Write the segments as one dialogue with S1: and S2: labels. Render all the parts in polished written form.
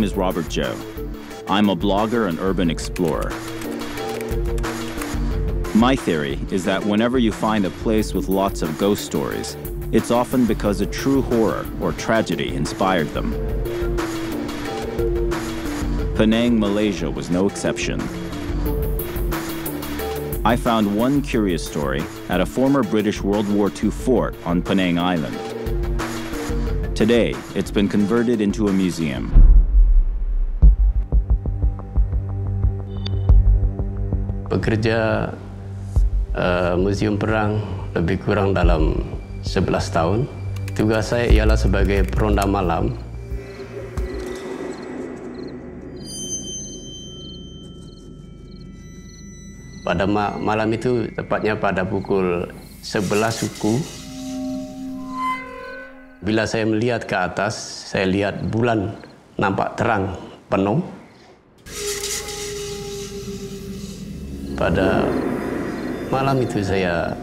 S1: is Robert Joe. I'm a blogger and urban explorer. My theory is that whenever you find a place with lots of ghost stories, it's often because a true horror or tragedy inspired them. Penang, Malaysia was no exception. I found one curious story at a former British World War II fort on Penang Island. Today, it's been converted into a museum.
S2: Bekerja museum perang lebih kurang dalam 11 tahun. Tugas saya ialah sebagai peronda malam. Pada malam itu, tepatnya pada pukul 11 suku, bila saya melihat ke atas, saya lihat bulan nampak terang penuh. Pada malam itu saya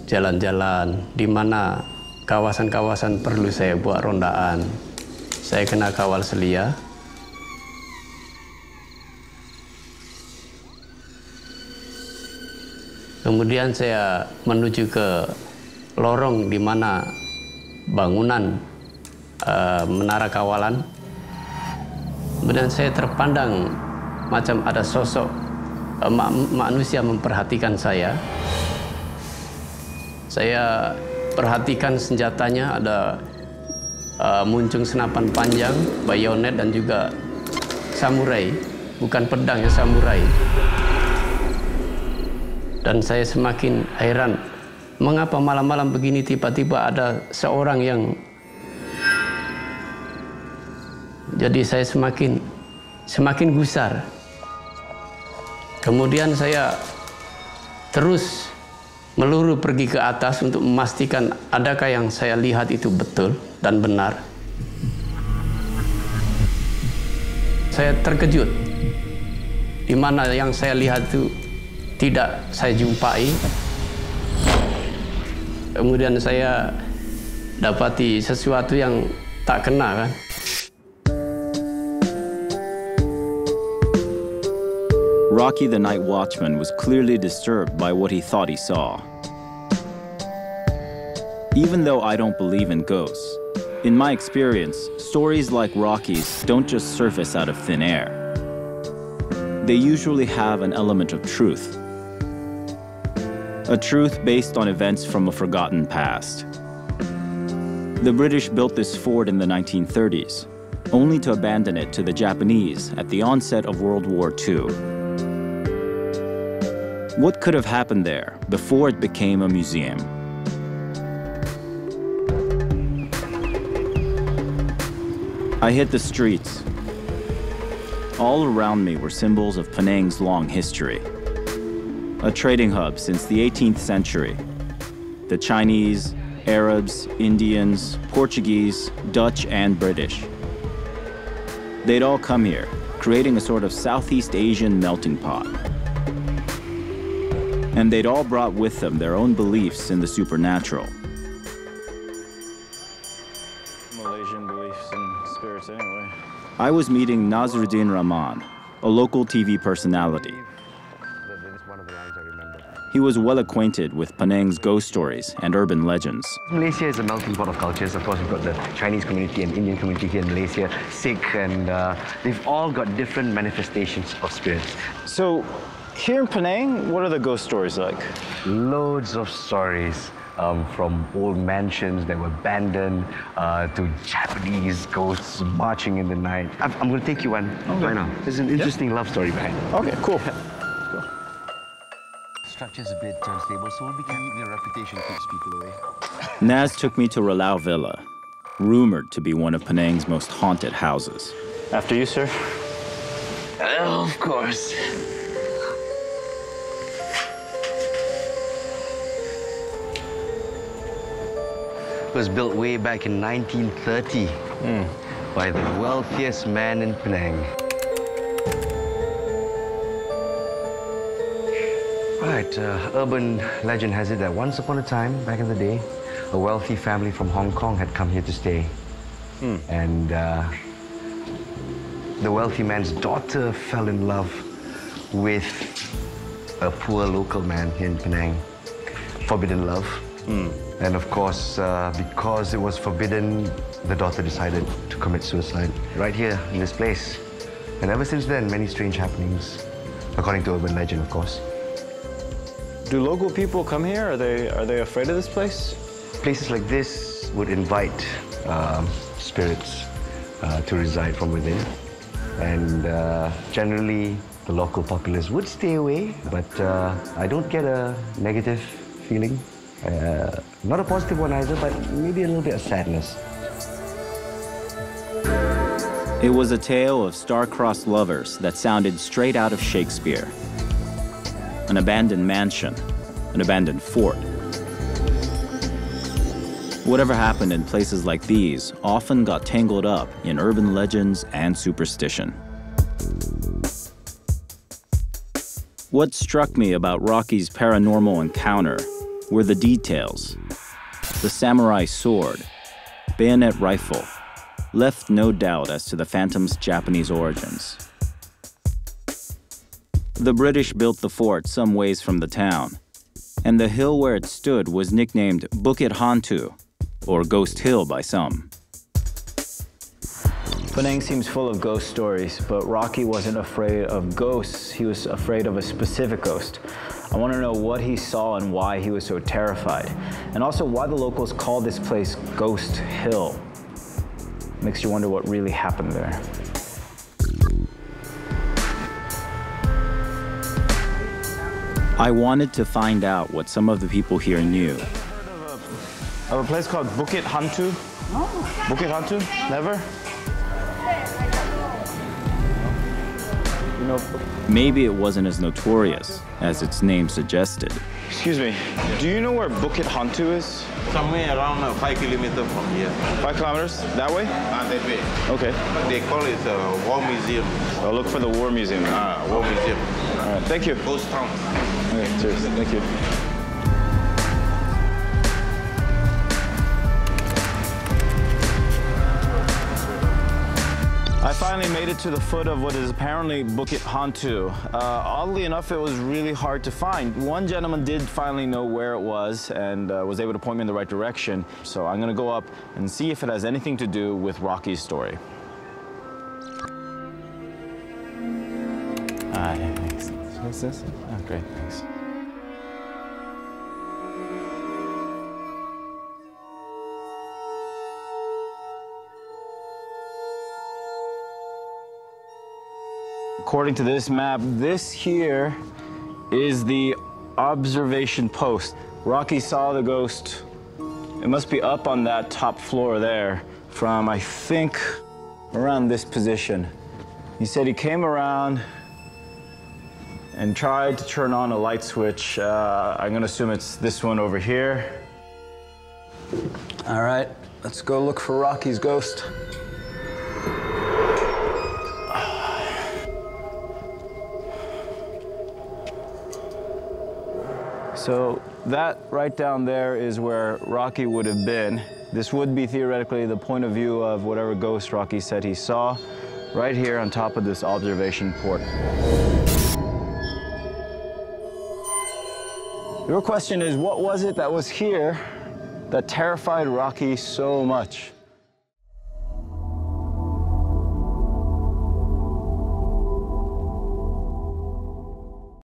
S2: jalan-jalan di mana kawasan-kawasan perlu saya buat rondaan. Saya kena kawal selia. Kemudian saya menuju ke lorong di mana bangunan menara kawalan. Kemudian saya terpandang macam ada sosok manusia memperhatikan saya. Saya perhatikan senjatanya, ada muncung senapan panjang, bayonet dan juga samurai, bukan pedang ya, samurai. Dan saya semakin heran, mengapa malam-malam begini tiba-tiba ada seorang yang... Jadi saya semakin gusar. Kemudian saya terus meluru pergi ke atas untuk memastikan adakah yang saya lihat itu betul dan benar. Saya terkejut, di mana yang saya lihat itu tidak saya jumpai. Kemudian saya dapati sesuatu yang tak kena kan.
S1: Rocky the night watchman was clearly disturbed by what he thought he saw. Even though I don't believe in ghosts, in my experience, stories like Rocky's don't just surface out of thin air. They usually have an element of truth. A truth based on events from a forgotten past. The British built this fort in the 1930s, only to abandon it to the Japanese at the onset of World War II. What could have happened there before it became a museum? I hit the streets. All around me were symbols of Penang's long history. A trading hub since the 18th century. The Chinese, Arabs, Indians, Portuguese, Dutch, and British. They'd all come here, creating a sort of Southeast Asian melting pot. And they'd all brought with them their own beliefs in the supernatural.
S3: Malaysian beliefs and spirits anyway.
S1: I was meeting Nazruddin Rahman, a local TV personality. He was well acquainted with Penang's ghost stories and urban legends.
S4: Malaysia is a melting pot of cultures. Of course, we've got the Chinese community and Indian community here in Malaysia, Sikh, and they've all got different manifestations of spirits.
S3: So, here in Penang, what are the ghost stories like?
S4: Loads of stories. From old mansions that were abandoned to Japanese ghosts marching in the night. I'm going to take you one right now. There's an interesting love story behind it.
S3: Okay, cool.
S4: Structure's a bit unstable, so we'll be keeping your reputation keeps people away.
S1: Naz took me to Ralau Villa, rumored to be one of Penang's most haunted houses.
S3: After you, sir.
S4: Of course. It was built way back in 1930 by the wealthiest man in Penang. Right, urban legend has it that once upon a time, back in the day, a wealthy family from Hong Kong had come here to stay. And the wealthy man's daughter fell in love with a poor local man here in Penang. Forbidden love. And of course, because it was forbidden, the daughter decided to commit suicide right here in this place. And ever since then, many strange happenings, according to urban legend, of course.
S3: Do local people come here? Are they afraid of this place?
S4: Places like this would invite spirits to reside from within. And generally, the local populace would stay away, but I don't get a negative feeling. Not a positive one either, but maybe a little bit of sadness.
S1: It was a tale of star-crossed lovers that sounded straight out of Shakespeare. An abandoned mansion, an abandoned fort. Whatever happened in places like these often got tangled up in urban legends and superstition. What struck me about Rocky's paranormal encounter were the details. The samurai sword, bayonet rifle, left no doubt as to the Phantom's Japanese origins. The British built the fort some ways from the town, and the hill where it stood was nicknamed Bukit Hantu, or Ghost Hill by some.
S3: Penang seems full of ghost stories, but Rocky wasn't afraid of ghosts. He was afraid of a specific ghost. I want to know what he saw and why he was so terrified, and also why the locals call this place Ghost Hill. Makes you wonder what really happened there.
S1: I wanted to find out what some of the people here knew.
S3: Of a place called Bukit Hantu? Bukit Hantu? Never? You know,
S1: Maybe it wasn't as notorious as its name suggested.
S3: excuse me, do you know where Bukit Hantu is?
S5: Somewhere around 5 kilometers from here.
S3: 5 kilometers? That way?
S5: That way.
S3: Okay.
S5: They call it a war museum.
S3: I'll look for the War Museum.
S5: War museum.
S3: All right, thank you.
S5: Ghost town.
S3: Okay, cheers. Thank you. I finally made it to the foot of what is apparently Bukit Hantu. Oddly enough, it was really hard to find. One gentleman did finally know where it was and was able to point me in the right direction. So I'm gonna go up and see if it has anything to do with Rocky's story. Thanks. What's this? Oh, great, thanks. According to this map, this here is the observation post. Rocky saw the ghost. It must be up on that top floor there from, I think, around this position. He said he came around and tried to turn on a light switch. I'm gonna assume it's this one over here. All right, let's go look for Rocky's ghost. So that right down there is where Rocky would have been. This would be theoretically the point of view of whatever ghost Rocky said he saw, right here on top of this observation port. Your question is, what was it that was here that terrified Rocky so much?